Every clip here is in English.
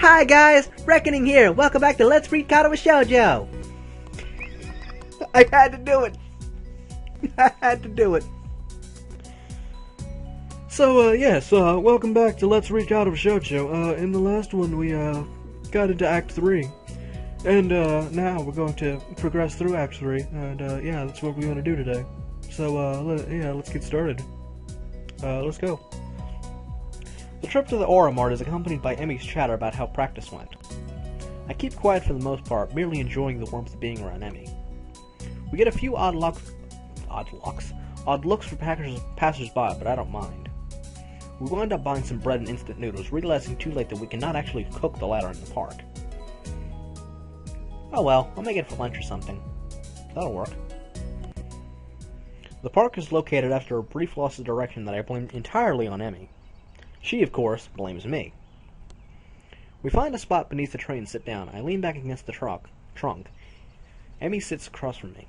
Hi guys, Reckoning here. Welcome back to Let's Read Katawa Shoujo. I had to do it. I had to do it. So, welcome back to Let's Read Katawa Shoujo. In the last one, we, got into Act 3. And, now we're going to progress through Act 3. And, that's what we're going to do today. So, let's get started. Let's go. The trip to the Aura Mart is accompanied by Emmy's chatter about how practice went. I keep quiet for the most part, merely enjoying the warmth of being around Emmy. We get a few odd looks for passers-by, but I don't mind. We wind up buying some bread and instant noodles, realizing too late that we cannot actually cook the latter in the park. Oh well, I'll make it for lunch or something. That'll work. The park is located after a brief loss of direction that I blame entirely on Emmy. She, of course, blames me. We find a spot beneath the tree and sit down. I lean back against the trunk. Emmy sits across from me.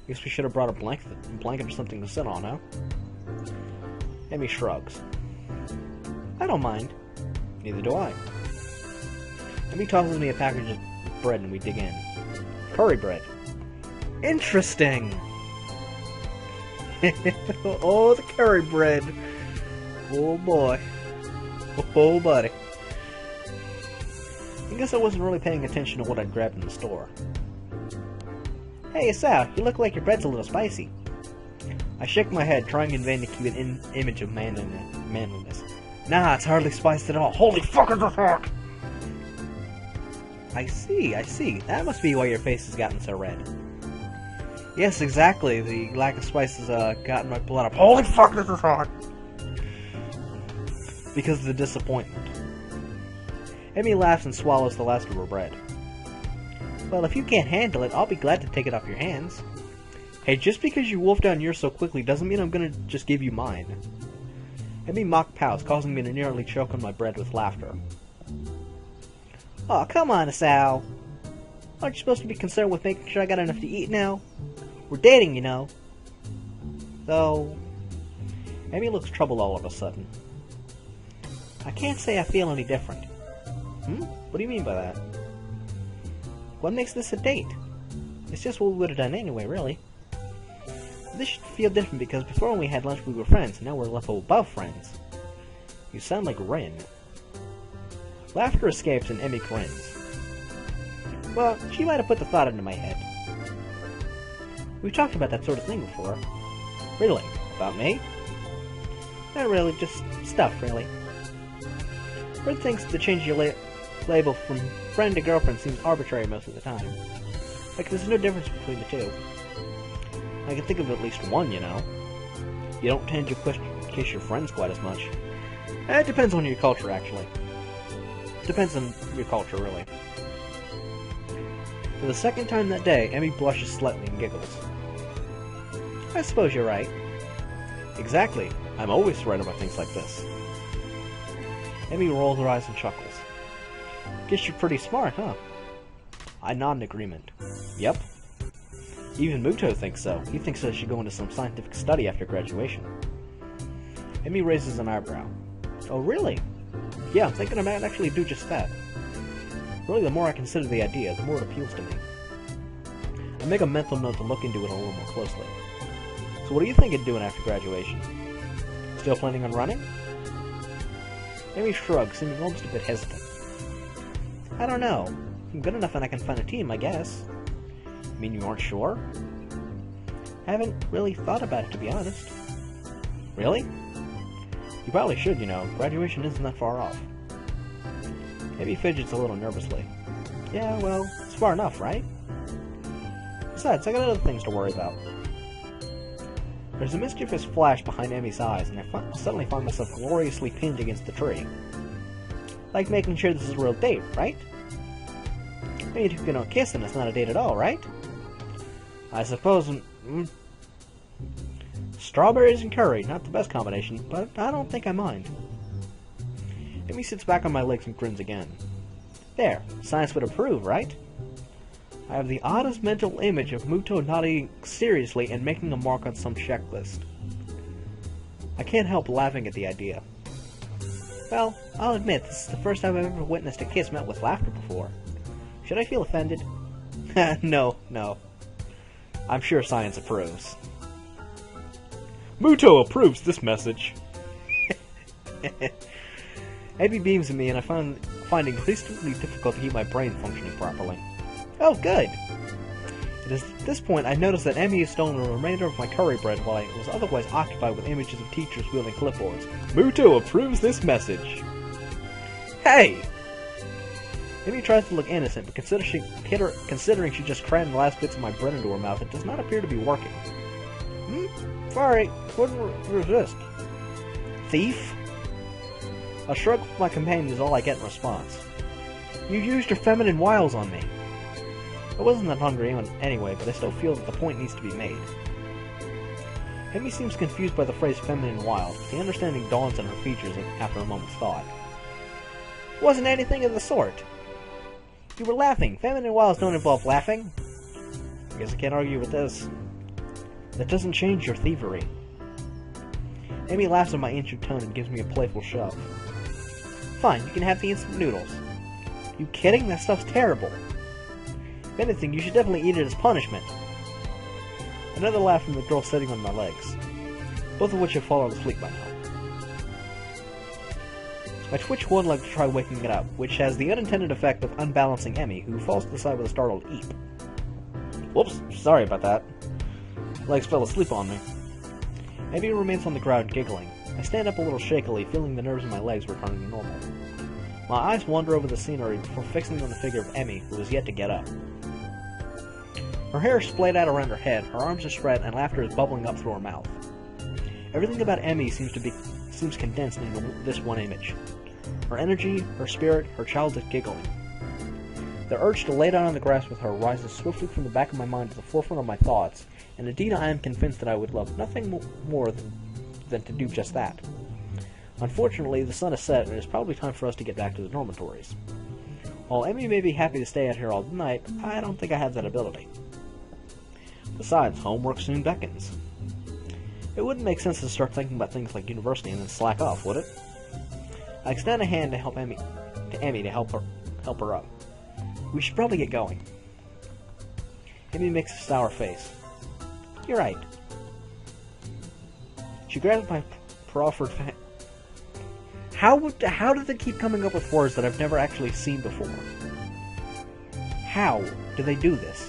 Guess we should have brought a blanket or something to sit on, huh? Emmy shrugs. I don't mind. Neither do I. Emmy tosses me a package of bread and we dig in. Curry bread. Interesting! Oh, the curry bread. Oh boy. Oh buddy. I guess I wasn't really paying attention to what I'd grabbed in the store. Hey Sal, you look like your bread's a little spicy. I shake my head, trying in vain to keep an image of manliness. Nah, it's hardly spiced at all. Holy fuck, it's a fuck! I see. That must be why your face has gotten so red. Yes, exactly. The lack of spice has gotten my blood up. Holy fuck, this is hot! Because of the disappointment. Emmy laughs and swallows the last of her bread. Well, if you can't handle it, I'll be glad to take it off your hands. Hey, just because you wolfed down yours so quickly doesn't mean I'm gonna just give you mine. Emmy mock pouts, causing me to nearly choke on my bread with laughter. Oh, come on, Sal. Aren't you supposed to be concerned with making sure I got enough to eat now? We're dating, you know. Though... Emmy looks troubled all of a sudden. I can't say I feel any different. What do you mean by that? What makes this a date? It's just what we would have done anyway, really. This should feel different because before when we had lunch we were friends, and now we're level above friends. You sound like Ren. Laughter escapes and Emmy grins. Well, she might have put the thought into my head. We've talked about that sort of thing before. Really? About me? Not really, just stuff, really. Red thinks to change your label from friend to girlfriend seems arbitrary most of the time. Like there's no difference between the two. I can think of at least one, you know. You don't tend to kiss your friends quite as much. It depends on your culture, actually. Depends on your culture, really. For the second time that day, Emmy blushes slightly and giggles. I suppose you're right. Exactly. I'm always right about things like this. Emmy rolls her eyes and chuckles. Guess you're pretty smart, huh? I nod in agreement. Yep. Even Mutou thinks so. He thinks I should go into some scientific study after graduation. Emmy raises an eyebrow. Oh, really? Yeah, I'm thinking I might actually do just that. Really, the more I consider the idea, the more it appeals to me. I make a mental note to look into it a little more closely. So what are you thinking of doing after graduation? Still planning on running? Emmy shrugs, seeming almost a bit hesitant. I don't know. I'm good enough and I can find a team, I guess. You mean you aren't sure? Haven't really thought about it, to be honest. Really? You probably should, you know. Graduation isn't that far off. Emmy fidgets a little nervously. Yeah, well, it's far enough, right? Besides, I got other things to worry about. There's a mischievous flash behind Emmy's eyes, and I suddenly find myself gloriously pinned against the tree. Like making sure this is a real date, right? I mean, if you don't kiss, then it's not a date at all, right? I suppose... Strawberries and curry, not the best combination, but I don't think I mind. Emmy sits back on my legs and grins again. There, science would approve, right? I have the oddest mental image of Mutou nodding seriously and making a mark on some checklist. I can't help laughing at the idea. Well, I'll admit, this is the first time I've ever witnessed a kiss met with laughter before. Should I feel offended? No. I'm sure science approves. Mutou approves this message. Abby beams at me, and I find increasingly difficult to keep my brain functioning properly. Oh, good! It is at this point I notice that Emmy has stolen the remainder of my curry bread while I was otherwise occupied with images of teachers wielding clipboards. Mutou approves this message. Hey! Emmy tries to look innocent, but considering she just crammed the last bits of my bread into her mouth, it does not appear to be working. Sorry, couldn't resist. Thief? A shrug from my companion is all I get in response. You used your feminine wiles on me. I wasn't that hungry anyway, but I still feel that the point needs to be made. Emmy seems confused by the phrase feminine wiles, but the understanding dawns on her features after a moment's thought. Wasn't anything of the sort. You were laughing. Feminine wiles don't involve laughing. I guess I can't argue with this. That doesn't change your thievery. Emmy laughs at my injured tone and gives me a playful shove. Fine, you can have the instant noodles. You kidding? That stuff's terrible. If anything, you should definitely eat it as punishment. Another laugh from the girl sitting on my legs, both of which have fallen asleep by now. I twitch one leg to try waking it up, which has the unintended effect of unbalancing Emmy, who falls to the side with a startled eep. Whoops, sorry about that. Legs fell asleep on me. Emmy remains on the ground, giggling. I stand up a little shakily, feeling the nerves in my legs returning to normal. My eyes wander over the scenery before fixing on the figure of Emmy, who is yet to get up. Her hair is splayed out around her head, her arms are spread, and laughter is bubbling up through her mouth. Everything about Emmy seems condensed into this one image. Her energy, her spirit, her childish giggling. The urge to lay down on the grass with her rises swiftly from the back of my mind to the forefront of my thoughts, and indeed I am convinced that I would love nothing more than to do just that. Unfortunately, the sun has set, and it is probably time for us to get back to the dormitories. While Emmy may be happy to stay out here all night, I don't think I have that ability. Besides, homework soon beckons. It wouldn't make sense to start thinking about things like university and then slack off, would it? I extend a hand to help Emmy to help her up. We should probably get going. Emmy makes a sour face. You're right. She grabs my proffered hand. How do they keep coming up with words that I've never actually seen before? How do they do this?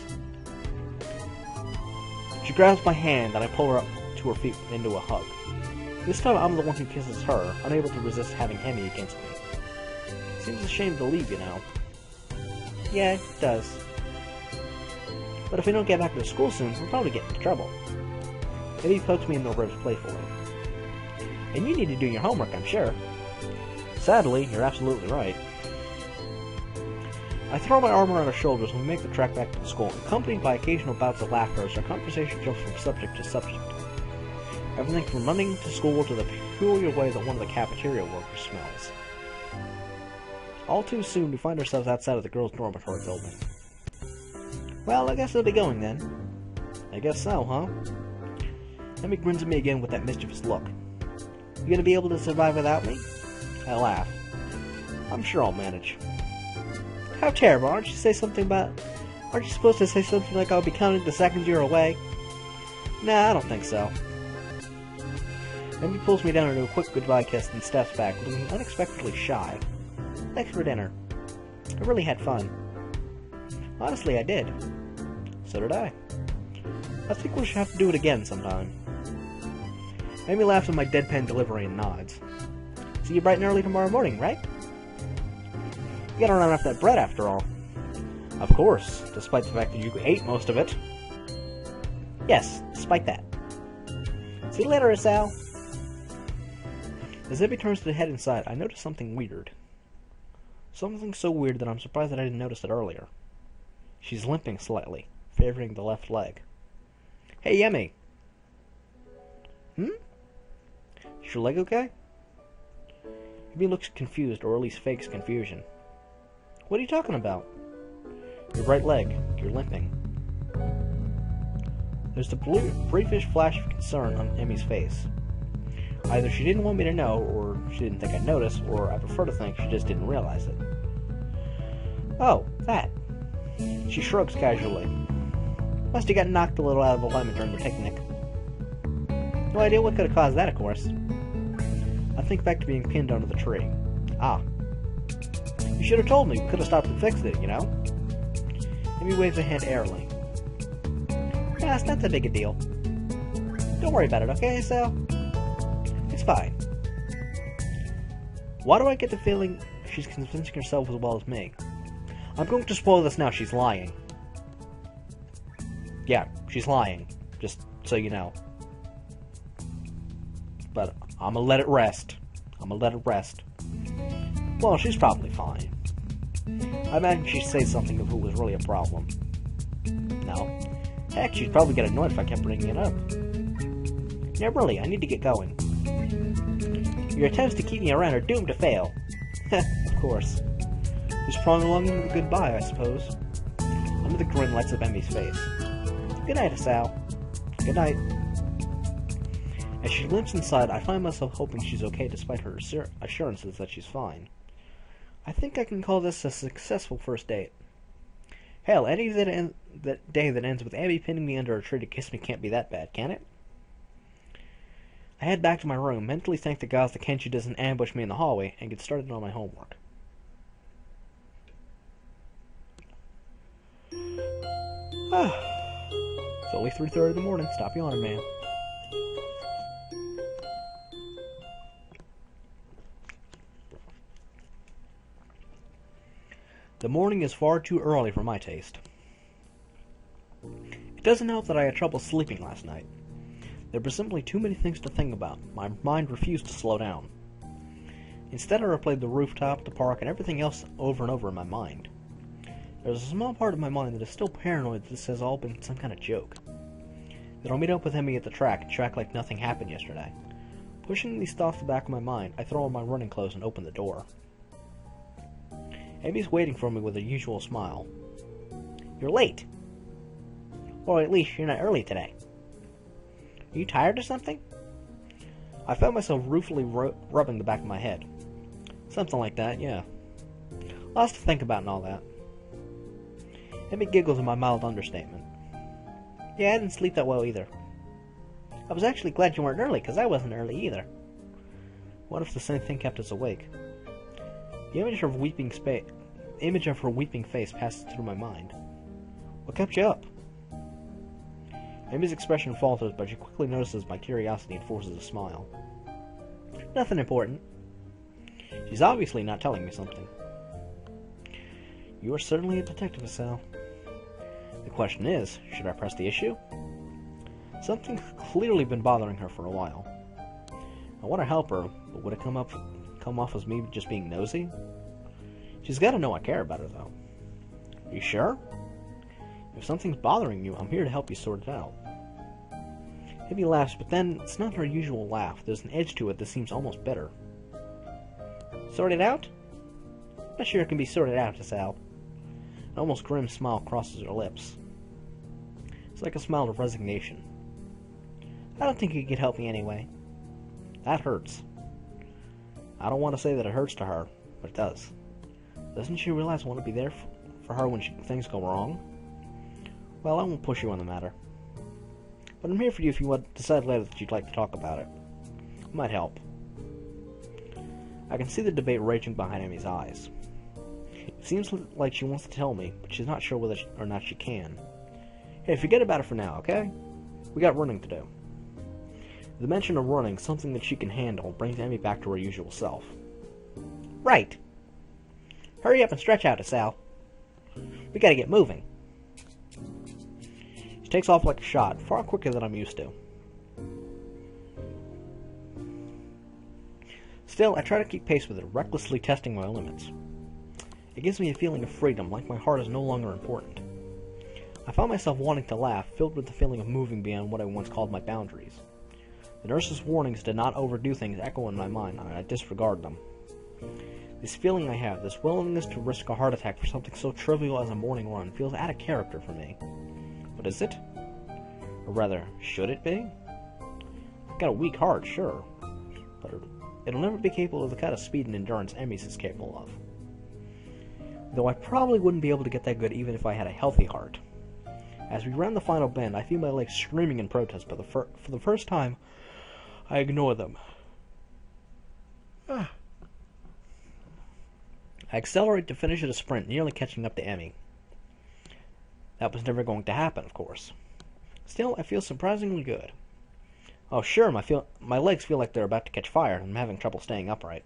She grabs my hand and I pull her up to her feet into a hug. This time I'm the one who kisses her, unable to resist having Emmy against me. Seems a shame to leave, you know. Yeah, it does. But if we don't get back to school soon, we'll probably get into trouble. Emmy pokes me in the ribs playfully. And you need to do your homework, I'm sure. Sadly, you're absolutely right. I throw my arm around her shoulders and we make the trek back to the school, accompanied by occasional bouts of laughter as our conversation jumps from subject to subject. Everything from running to school to the peculiar way that one of the cafeteria workers smells. All too soon, we find ourselves outside of the girls' dormitory building. Well, I guess I'll be going then. I guess so, huh? Emmy grins at me again with that mischievous look. You gonna be able to survive without me? I laugh. I'm sure I'll manage. How terrible, aren't you supposed to say something like I'll be counting the seconds you're away? Nah, I don't think so. Emmy pulls me down into a quick goodbye kiss and steps back, looking unexpectedly shy. Thanks for dinner. I really had fun. Honestly, I did. So did I. I think we'll have to do it again sometime. Emmy laughs at my deadpan delivery and nods. See you bright and early tomorrow morning, right? You gotta run off that bread after all. Of course, despite the fact that you ate most of it. Yes, despite that. See you later, Sal. As Emmy turns to head inside, I notice something weird. Something so weird that I'm surprised that I didn't notice it earlier. She's limping slightly, favoring the left leg. Hey, Emmy. Is your leg okay? Emmy looks confused, or at least fakes confusion. What are you talking about? Your right leg. You're limping. There's a briefish flash of concern on Emmy's face. Either she didn't want me to know, or she didn't think I'd notice, or I prefer to think she just didn't realize it. Oh, that. She shrugs casually. Must have gotten knocked a little out of alignment during the picnic. No idea what could have caused that, of course. I think back to being pinned under the tree. Ah. You should have told me. We could have stopped and fixed it, you know? Amy waves a hand airily. Yeah, it's not that big a deal. Don't worry about it, okay, Sal? It's fine. Why do I get the feeling she's convincing herself as well as me? I'm going to spoil this now. She's lying. Yeah, she's lying. Just so you know. But I'm gonna let it rest. Well, she's probably fine. I imagine she'd say something if it was really a problem. No. Heck, she'd probably get annoyed if I kept bringing it up. Yeah, really, I need to get going. Your attempts to keep me around are doomed to fail. Of course. Just prolonging the goodbye, I suppose. Under the grin lights up Emmy's face. Good night, Sal. Good night. As she limps inside, I find myself hoping she's okay despite her assurances that she's fine. I think I can call this a successful first date. Hell, any that day that ends with Abby pinning me under a tree to kiss me can't be that bad, can it? I head back to my room, mentally thank the gods that Kenshi doesn't ambush me in the hallway, and get started on my homework. It's only 3:30 in the morning. Stop yawning, man. The morning is far too early for my taste. It doesn't help that I had trouble sleeping last night. There were simply too many things to think about. My mind refused to slow down. Instead, I replayed the rooftop, the park, and everything else over and over in my mind. There's a small part of my mind that is still paranoid that this has all been some kind of joke. That I'll meet up with Emmy at the track and track like nothing happened yesterday. Pushing these thoughts to the back of my mind, I throw on my running clothes and open the door. Amy's waiting for me with her usual smile. You're late. Or at least you're not early today. Are you tired or something? I found myself ruefully rubbing the back of my head. Something like that, yeah. Lots to think about and all that. Amy giggles in my mild understatement. Yeah, I didn't sleep that well either. I was actually glad you weren't early, because I wasn't early either. What if the same thing kept us awake? The image of her weeping face passes through my mind. What kept you up? Amy's expression falters, but she quickly notices my curiosity and forces a smile. Nothing important. She's obviously not telling me something. You are certainly a detective, Sal. The question is, should I press the issue? Something's clearly been bothering her for a while. I want to help her, but would it come off as me just being nosy? She's got to know I care about her, though. Are you sure? If something's bothering you, I'm here to help you sort it out. Amy laughs, but then it's not her usual laugh. There's an edge to it that seems almost bitter. Sort it out? Not sure it can be sorted out, Sal. An almost grim smile crosses her lips. It's like a smile of resignation. I don't think you could help me anyway. That hurts. I don't want to say that it hurts to her, but it does. Doesn't she realize I want to be there for her when things go wrong? Well, I won't push you on the matter. But I'm here for you if you decide later that you'd like to talk about it. It might help. I can see the debate raging behind Amy's eyes. It seems like she wants to tell me, but she's not sure whether or not she can. Hey, forget about it for now, okay? We got running to do. The mention of running, something that she can handle, brings Amy back to her usual self. Right. Hurry up and stretch out, Sal. We gotta get moving. She takes off like a shot, far quicker than I'm used to. Still, I try to keep pace with her, recklessly testing my limits. It gives me a feeling of freedom, like my heart is no longer important. I found myself wanting to laugh, filled with the feeling of moving beyond what I once called my boundaries. The nurse's warnings to not overdo things echo in my mind, and I disregard them. This feeling I have, this willingness to risk a heart attack for something so trivial as a morning run, feels out of character for me. But is it? Or rather, should it be? I've got a weak heart, sure. But it'll never be capable of the kind of speed and endurance Emmy's is capable of. Though I probably wouldn't be able to get that good even if I had a healthy heart. As we round the final bend, I feel my legs screaming in protest, but for the first time, I ignore them. I accelerate to finish at a sprint, nearly catching up to Emmy. That was never going to happen, of course. Still, I feel surprisingly good. Oh, sure, my legs feel like they're about to catch fire, and I'm having trouble staying upright.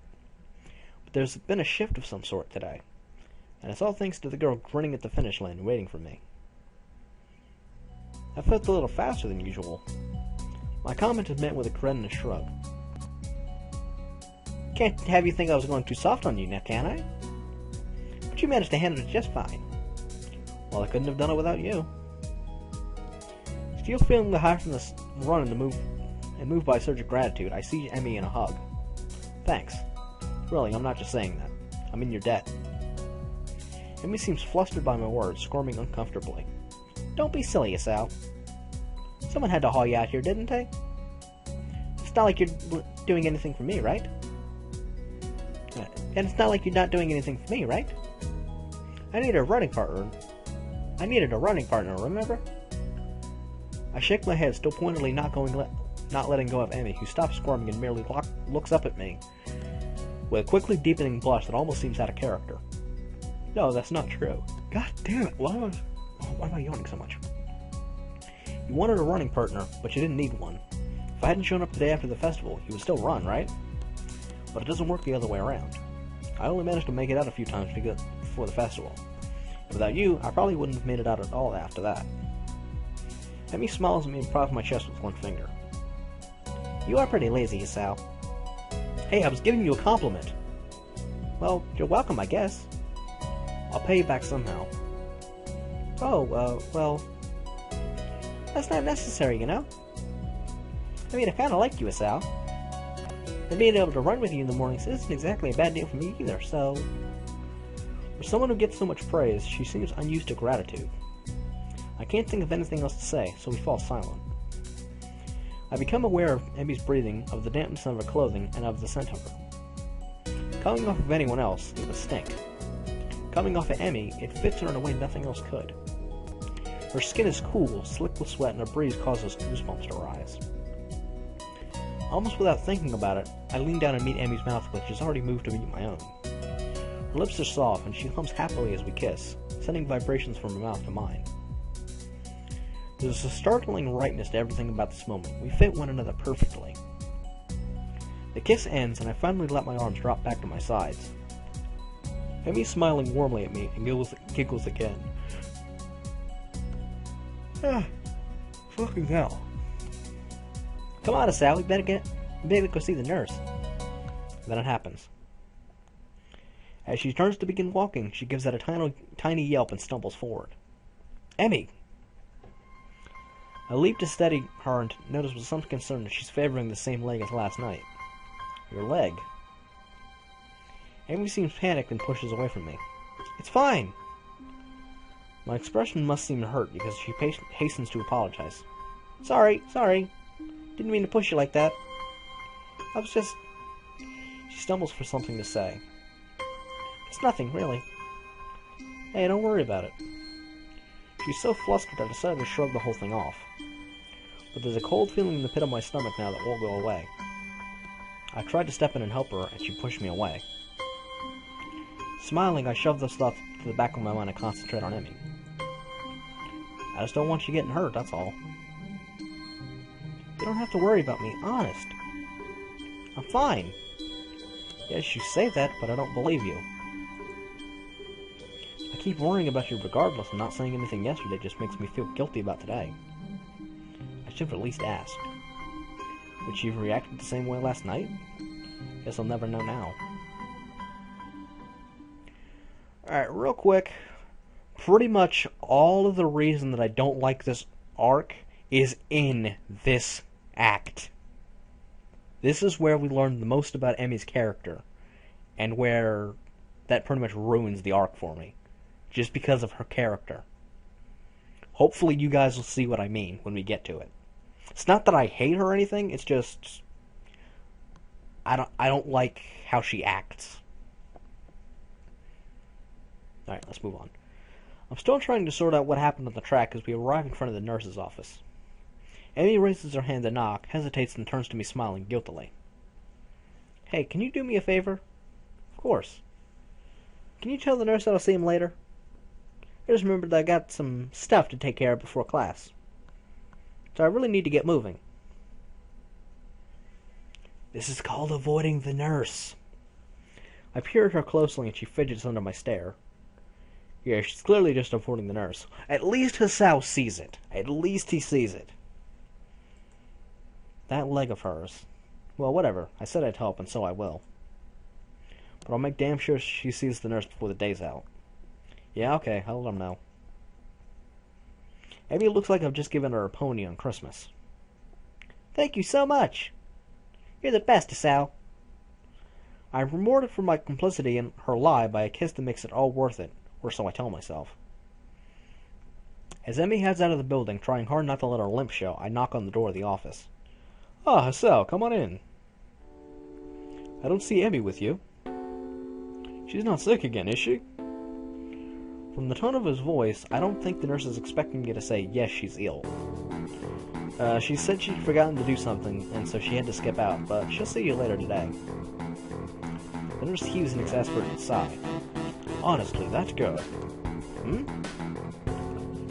But there's been a shift of some sort today, and it's all thanks to the girl grinning at the finish line waiting for me. I felt a little faster than usual. My comment is met with a grin and a shrug. Can't have you think I was going too soft on you now, can I? But you managed to handle it just fine. Well, I couldn't have done it without you. Still feeling the high from this run and moved by a surge of gratitude, I see Emmy in a hug. Thanks. Really, I'm not just saying that. I'm in your debt. Emmy seems flustered by my words, squirming uncomfortably. Don't be silly, Asal. Someone had to haul you out here, didn't they? It's not like you're doing anything for me, right? And it's not like you're not doing anything for me, right? I needed a running partner, remember? I shake my head, still pointedly not letting go of Emmy, who stops squirming and merely looks up at me with a quickly deepening blush that almost seems out of character. No, that's not true. God damn it, why am I yawning so much? You wanted a running partner, but you didn't need one. If I hadn't shown up the day after the festival, you would still run, right? But it doesn't work the other way around. I only managed to make it out a few times before the festival. Without you, I probably wouldn't have made it out at all after that. Emmy smiles at me and prods my chest with one finger. You are pretty lazy, Sal. Hey, I was giving you a compliment. Well, you're welcome, I guess. I'll pay you back somehow. Oh, well... That's not necessary, you know? I mean, I kinda like you, Sal. And being able to run with you in the mornings isn't exactly a bad deal for me either, so... For someone who gets so much praise, she seems unused to gratitude. I can't think of anything else to say, so we fall silent. I become aware of Emmy's breathing, of the dampness of her clothing, and of the scent of her. Coming off of anyone else, it would stink. Coming off of Emmy, it fits her in a way nothing else could. Her skin is cool, slick with sweat, and a breeze causes goosebumps to rise. Almost without thinking about it, I lean down and meet Emmy's mouth, which has already moved to meet my own. Her lips are soft, and she hums happily as we kiss, sending vibrations from her mouth to mine. There's a startling rightness to everything about this moment. We fit one another perfectly. The kiss ends, and I finally let my arms drop back to my sides. Emmy's smiling warmly at me and giggles again. Fucking hell. Come on, Sal, we better go see the nurse. Then it happens. As she turns to begin walking, she gives out a tiny yelp and stumbles forward. Emmy! I leap to steady her and notice with some concern that she's favoring the same leg as last night. Your leg? Emmy seems panicked and pushes away from me. It's fine! My expression must seem to hurt because she hastens to apologize. Sorry. Didn't mean to push you like that. I was just... She stumbles for something to say. It's nothing, really. Hey, don't worry about it. She's so flustered I decided to shrug the whole thing off. But there's a cold feeling in the pit of my stomach now that won't go away. I tried to step in and help her, and she pushed me away. Smiling, I shoved those thoughts to the back of my mind and concentrate on Emmy. I just don't want you getting hurt, that's all. You don't have to worry about me, honest. I'm fine. Yes, you say that, but I don't believe you. I keep worrying about you regardless, and not saying anything yesterday just makes me feel guilty about today. I should have at least asked. Would she have reacted the same way last night? Guess I'll never know now. Alright, real quick. Pretty much all of the reason that I don't like this arc is in this act. This is where we learn the most about Emmy's character, and where that pretty much ruins the arc for me, just because of her character. Hopefully you guys will see what I mean when we get to it. It's not that I hate her or anything, it's just... I don't like how she acts. Alright, let's move on. I'm still trying to sort out what happened on the track as we arrive in front of the nurse's office. Amy raises her hand to knock, hesitates, and turns to me smiling guiltily. Hey, can you do me a favor? Of course. Can you tell the nurse that I'll see him later? I just remembered that I got some stuff to take care of before class. So I really need to get moving. This is called avoiding the nurse. I peer at her closely and she fidgets under my stare. Yeah, she's clearly just avoiding the nurse. At least Hisao sees it. At least he sees it. That leg of hers. Well, whatever. I said I'd help, and so I will. But I'll make damn sure she sees the nurse before the day's out. Yeah, okay, I'll let him know. Maybe it looks like I've just given her a pony on Christmas. Thank you so much. You're the best, Hisao. I'm rewarded for my complicity in her lie by a kiss that makes it all worth it, or so I tell myself. As Emmy heads out of the building, trying hard not to let her limp show, I knock on the door of the office. Ah, Hisao, come on in. I don't see Emmy with you. She's not sick again, is she? From the tone of his voice, I don't think the nurse is expecting me to say, yes, she's ill. She said she'd forgotten to do something, and so she had to skip out, but she'll see you later today. The nurse heaves an exasperated sigh. Honestly, that girl.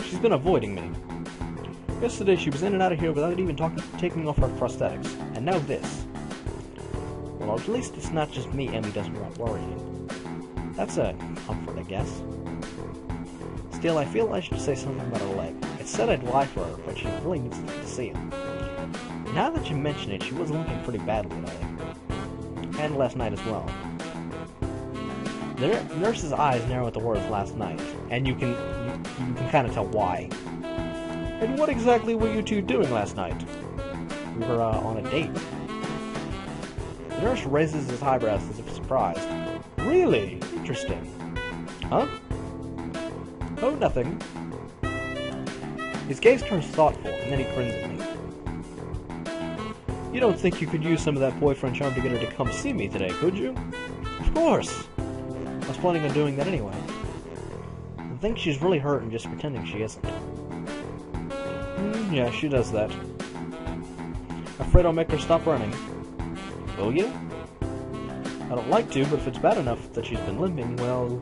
She's been avoiding me. Yesterday she was in and out of here without even taking off her prosthetics, and now this. Well, at least it's not just me Emmy doesn't want worrying. That's a comfort, I guess. Still, I feel I should say something about her leg. It said I'd lie for her, but she really needs to see him. Now that you mention it, she was looking pretty badly today. And last night as well. The nurse's eyes narrow at the words last night, and you can kind of tell why. And what exactly were you two doing last night? We were on a date. The nurse raises his eyebrows as if surprised. Really? Interesting. Huh? Oh, nothing. His gaze turns thoughtful, and then he grins at me. You don't think you could use some of that boyfriend charm to get her to come see me today, could you? Of course! I was planning on doing that anyway. I think she's really hurt and just pretending she isn't. Yeah, she does that. Afraid I'll make her stop running. Will you? I don't like to, but if it's bad enough that she's been limping, well,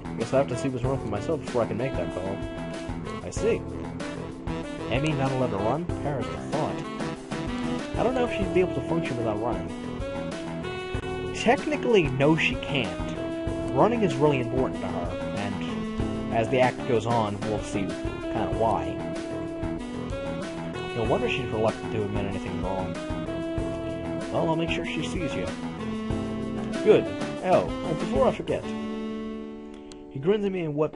I guess I have to see what's wrong with myself before I can make that call. I see. Emmy not to let her run? Perish the thought. I don't know if she'd be able to function without running. Technically, no she can't. Running is really important to her, and as the act goes on, we'll see kind of why. No wonder she's reluctant to admit anything wrong. Well, I'll make sure she sees you. Good. Oh, and before I forget. He grins at me in what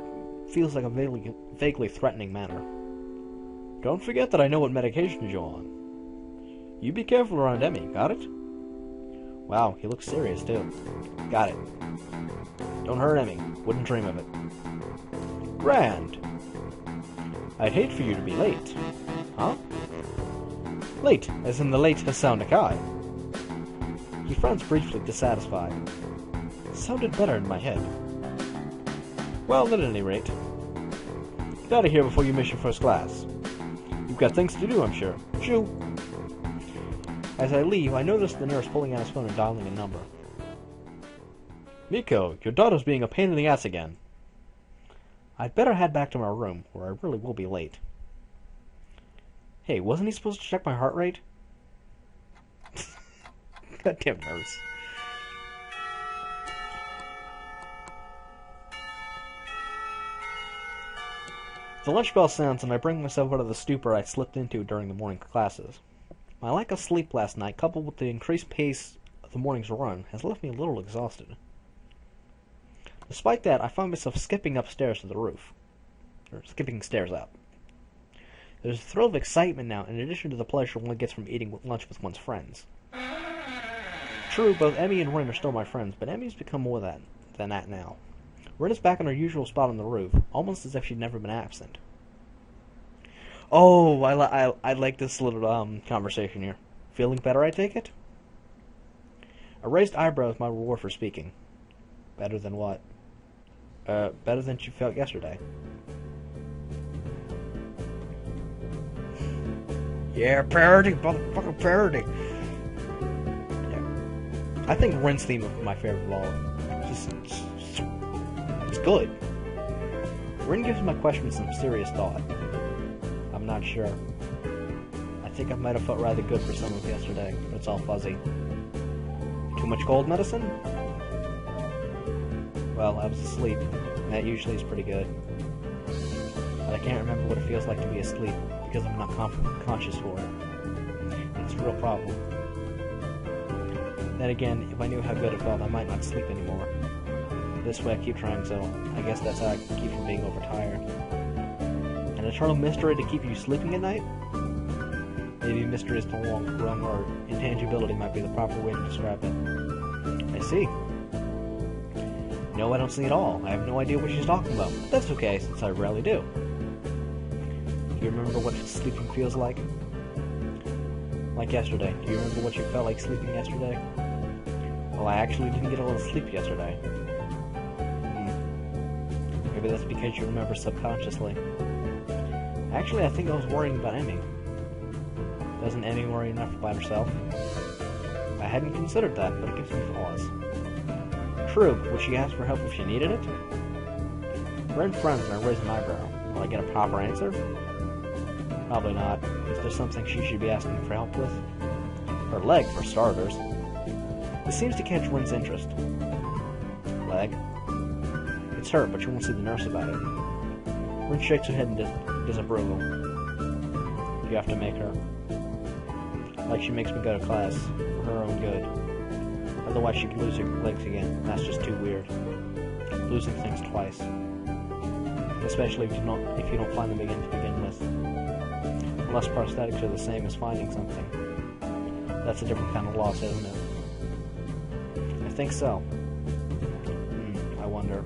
feels like a vaguely threatening manner. Don't forget that I know what medications you're on. You be careful around Emmy, got it? Wow, he looks serious, too. Got it. Don't hurt Emmy. Wouldn't dream of it. Grand. I'd hate for you to be late. Huh? Late, as in the late Hisao Nakai. He frowns briefly, dissatisfied. Sounded better in my head. Well, at any rate. Get out of here before you miss your first class. You've got things to do, I'm sure. Shoo! As I leave, I notice the nurse pulling out his phone and dialing a number. Miko, your daughter's being a pain in the ass again. I'd better head back to my room, or I really will be late. Hey, wasn't he supposed to check my heart rate? Goddamn nurse. The lunch bell sounds, and I bring myself out of the stupor I slipped into during the morning classes. My lack of sleep last night, coupled with the increased pace of the morning's run, has left me a little exhausted. Despite that, I find myself skipping upstairs to the roof. Or skipping stairs up. There's a thrill of excitement now, in addition to the pleasure one gets from eating lunch with one's friends. True, both Emmy and Ren are still my friends, but Emmy's become more than that now. Ren is back in her usual spot on the roof, almost as if she'd never been absent. Oh, I like this little conversation here. Feeling better, I take it? A raised eyebrow is my reward for speaking. Better than what? Better than you felt yesterday. Yeah, parody, motherfucking parody. Yeah. I think Ren's theme is my favorite of all. It's good. Ren gives my question some serious thought. I'm not sure. I think I might have felt rather good for some of yesterday, but it's all fuzzy. Too much cold medicine? Well, I was asleep, and that usually is pretty good. But I can't remember what it feels like to be asleep, because I'm not conscious for it. It's a real problem. Then again, if I knew how good it felt, I might not sleep anymore. This way I keep trying, so I guess that's how I keep from being overtired. An eternal mystery to keep you sleeping at night? Maybe mystery is the wrong word. Intangibility might be the proper way to describe it. I see. No, I don't see at all. I have no idea what she's talking about. But that's okay, since I rarely do. Do you remember what sleeping feels like? Like yesterday. Do you remember what you felt like sleeping yesterday? Well, I actually didn't get a lot of sleep yesterday. Maybe that's because you remember subconsciously. Actually, I think I was worrying about Emmy. Doesn't Emmy worry enough about herself? I hadn't considered that, but it gives me pause. True, would she ask for help if she needed it? Ren frowns and I raise an eyebrow. Will I get a proper answer? Probably not. Is there something she should be asking for help with? Her leg, for starters. This seems to catch Ren's interest. Leg? It's hurt, but you won't see the nurse about it. Ren shakes her head in disapproval. You have to make her. Like she makes me go to class, for her own good. Otherwise she could lose her legs again. That's just too weird. Losing things twice. Especially if you don't find them again to begin with. Unless prosthetics are the same as finding something. That's a different kind of loss, isn't it? I think so. I wonder.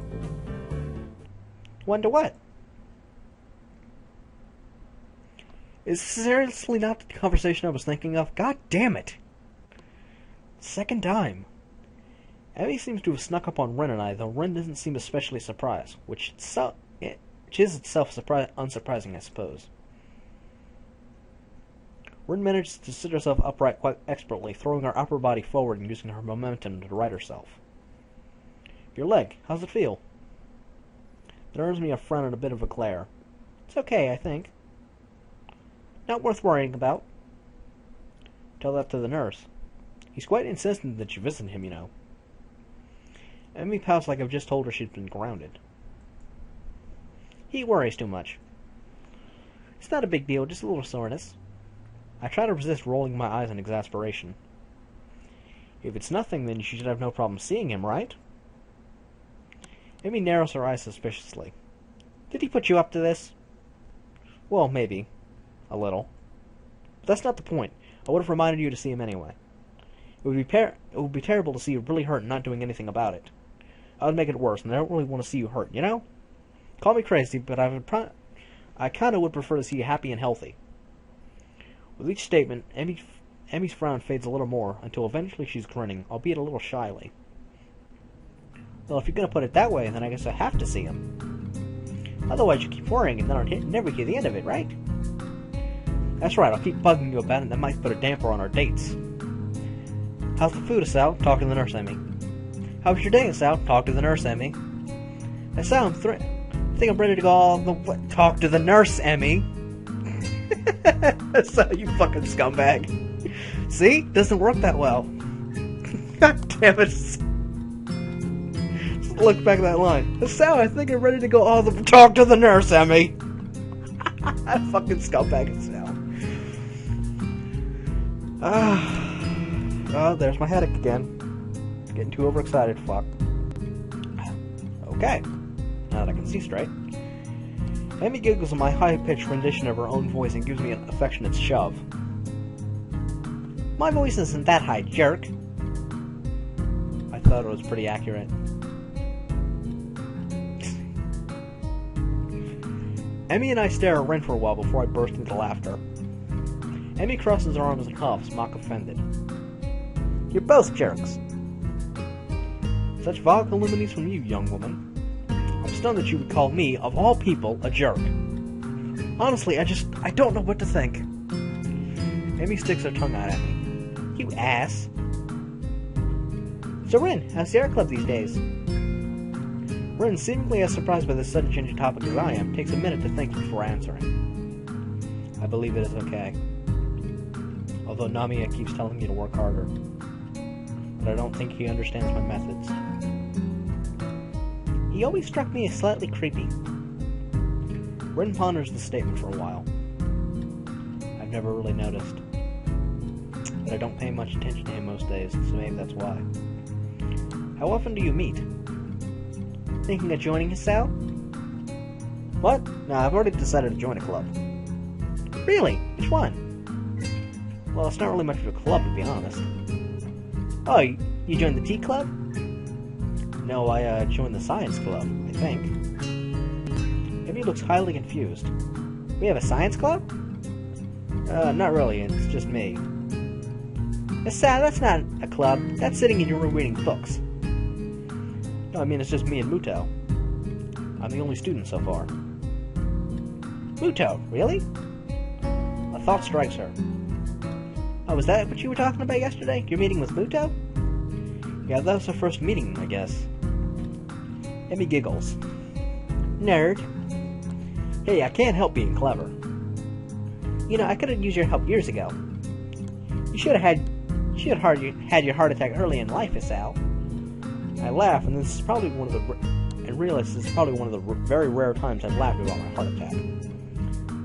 Wonder what? Is this seriously not the conversation I was thinking of? God damn it! Second time. Emmy seems to have snuck up on Ren and I, though Ren doesn't seem especially surprised, which is itself unsurprising, I suppose. Ren manages to sit herself upright quite expertly, throwing her upper body forward and using her momentum to right herself. Your leg, how's it feel? It earns me a frown and a bit of a glare. It's okay, I think. Not worth worrying about. Tell that to the nurse. He's quite insistent that you visit him, you know. Emmy pouts like I've just told her she's been grounded. He worries too much. It's not a big deal, just a little soreness. I try to resist rolling my eyes in exasperation. If it's nothing, then you should have no problem seeing him, right? Emmy narrows her eyes suspiciously. Did he put you up to this? Well, maybe. A little. But that's not the point. I would have reminded you to see him anyway. It would be terrible to see you really hurt and not doing anything about it. I would make it worse, and I don't really want to see you hurt, you know? Call me crazy, but I kind of would prefer to see you happy and healthy. With each statement, Emmy's frown fades a little more, until eventually she's grinning, albeit a little shyly. Well, if you're going to put it that way, then I guess I have to see him. Otherwise you keep worrying, and then I'll never get the end of it, right? That's right, I'll keep bugging you about it, and that might put a damper on our dates. How's the food, Sal? Talk to the nurse, Emmy. How was your day, Sal? Talk to the nurse, Emmy. Sal, I think I'm ready to go all the way. Talk to the nurse, Emmy. Sal, you fucking scumbag. See? Doesn't work that well. God damn it. Just look back at that line. Sal, I think I'm ready to go all the way. Talk to the nurse, Emmy. Fucking scumbag, Sal. Oh, there's my headache again. Getting too overexcited, fuck. Okay, now that I can see straight. Emmy giggles at my high-pitched rendition of her own voice and gives me an affectionate shove. My voice isn't that high, jerk. I thought it was pretty accurate. Emmy and I stare at Ren for a while before I burst into laughter. Emmy crosses her arms and huffs, mock offended. You're both jerks. Such vile calumnies from you, young woman. I'm stunned that you would call me, of all people, a jerk. Honestly, I don't know what to think. Amy sticks her tongue out at me. You ass. So Ren, how's the art club these days? Ren, seemingly as surprised by this sudden change of topic as I am, takes a minute to think before answering. I believe it is okay. Although Namiya keeps telling me to work harder. But I don't think he understands my methods. He always struck me as slightly creepy. Ren ponders the statement for a while. I've never really noticed. But I don't pay much attention to him most days, so maybe that's why. How often do you meet? Thinking of joining his cell? What? No, I've already decided to join a club. Really? Which one? Well, it's not really much of a club, to be honest. Oh, you joined the tea club? No, I joined the science club, I think. Amy looks highly confused. We have a science club? Not really, it's just me. That's not a club. That's sitting in your room reading books. No, I mean, it's just me and Mutou. I'm the only student so far. Mutou, really? A thought strikes her. Oh, was that what you were talking about yesterday? Your meeting with Mutou? Yeah, that was our first meeting, I guess. Amy giggles. Nerd. Hey, I can't help being clever. You know, I could have used your help years ago. You should have had your heart attack early in life, Isao. I laugh, and this is probably one of the realize this is probably one of the very rare times I've laughed about my heart attack.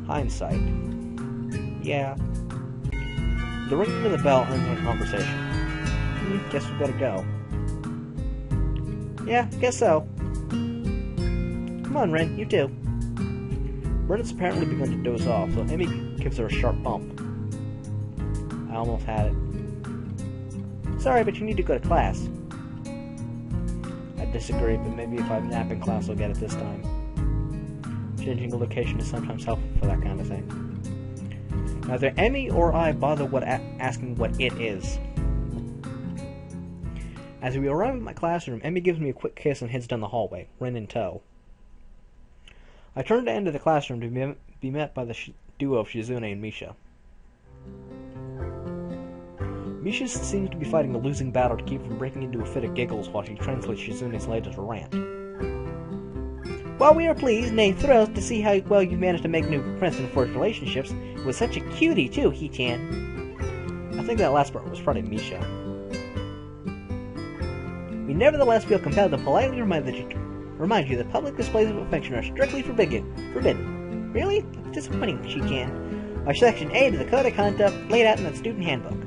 Hindsight. Yeah. The ringing of the bell ends our conversation. Guess we better go. Yeah, guess so. Come on, Ren, you too. Ren has apparently begun to doze off, so Amy gives her a sharp bump. I almost had it. Sorry, but you need to go to class. I disagree, but maybe if I nap in class I'll get it this time. Changing the location is sometimes helpful for that kind of thing. Neither Amy or I bother asking what it is. As we arrive at my classroom, Amy gives me a quick kiss and heads down the hallway, Ren in tow. I turn to enter the classroom to be met by the duo of Shizune and Misha. Misha seems to be fighting a losing battle to keep from breaking into a fit of giggles while she translates Shizune's latest rant. While we are pleased, nay thrilled, to see how well you managed to make new friends and forge relationships, with such a cutie too, He-chan. I think that last part was probably Misha. We nevertheless feel compelled to politely remind you that public displays of affection are strictly forbidden. Really? Disappointing, She-chan. By Section 8 of the Code of Conduct laid out in the student handbook.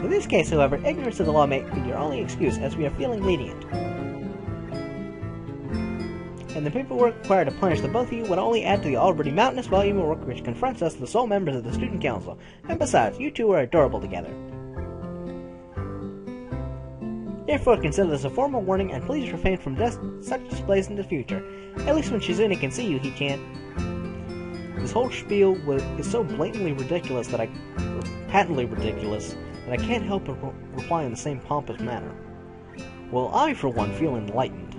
In this case, however, ignorance of the law may be your only excuse, as we are feeling lenient. And the paperwork required to punish the both of you would only add to the already mountainous volume of work which confronts us, the sole members of the student council. And besides, you two are adorable together. Therefore, consider this a formal warning, and please refrain from such displays in the future. At least when Shizune can see you, He-chan. This whole spiel is so blatantly ridiculous patently ridiculous, that I can't help but reply in the same pompous manner. Well, I, for one, feel enlightened.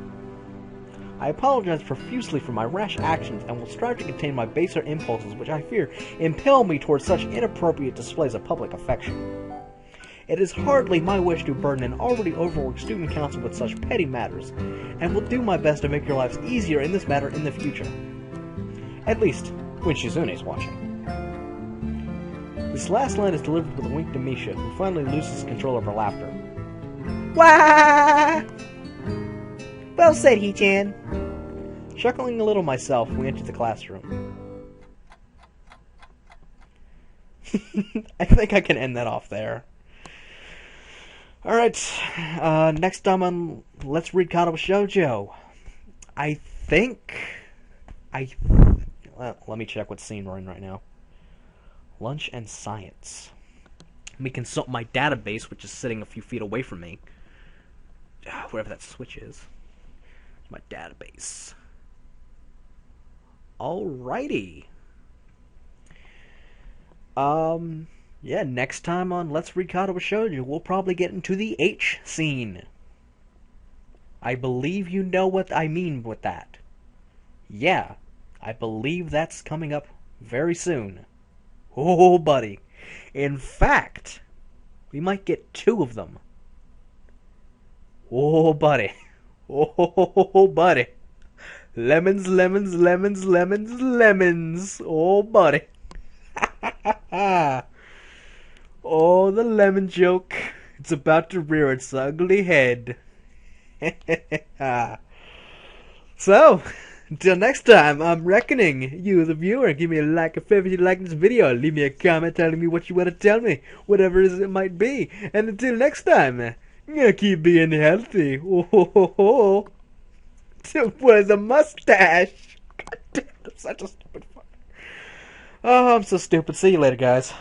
I apologize profusely for my rash actions and will strive to contain my baser impulses, which I fear impel me towards such inappropriate displays of public affection. It is hardly my wish to burden an already overworked student council with such petty matters, and will do my best to make your lives easier in this matter in the future. At least, when Shizune's watching. This last line is delivered with a wink to Misha, who finally loses control of her laughter. Wah! Well said, He-chan. Chuckling a little myself, we enter the classroom. I think I can end that off there. Alright, next time on Let's Read Katawa Shoujo. Let me check what scene we're in right now. Lunch and science. Let me consult my database, which is sitting a few feet away from me. Wherever that switch is. My database. Alrighty. Yeah, next time on Let's Read Katawa Shoujo, we'll probably get into the H scene. I believe you know what I mean with that. Yeah, I believe that's coming up very soon. Oh, buddy. In fact, we might get 2 of them. Oh, buddy. Oh, buddy. Lemons, lemons, lemons, lemons, lemons. Oh, buddy. Oh, the lemon joke. It's about to rear its ugly head. So, until next time, I'm reckoning you, the viewer, give me a like if you like this video. Leave me a comment telling me what you want to tell me, whatever it might be. And until next time, I'm gonna keep being healthy. Oh, ho, ho, ho. With a mustache. God damn, I'm such a stupid fuck. Oh, I'm so stupid. See you later, guys.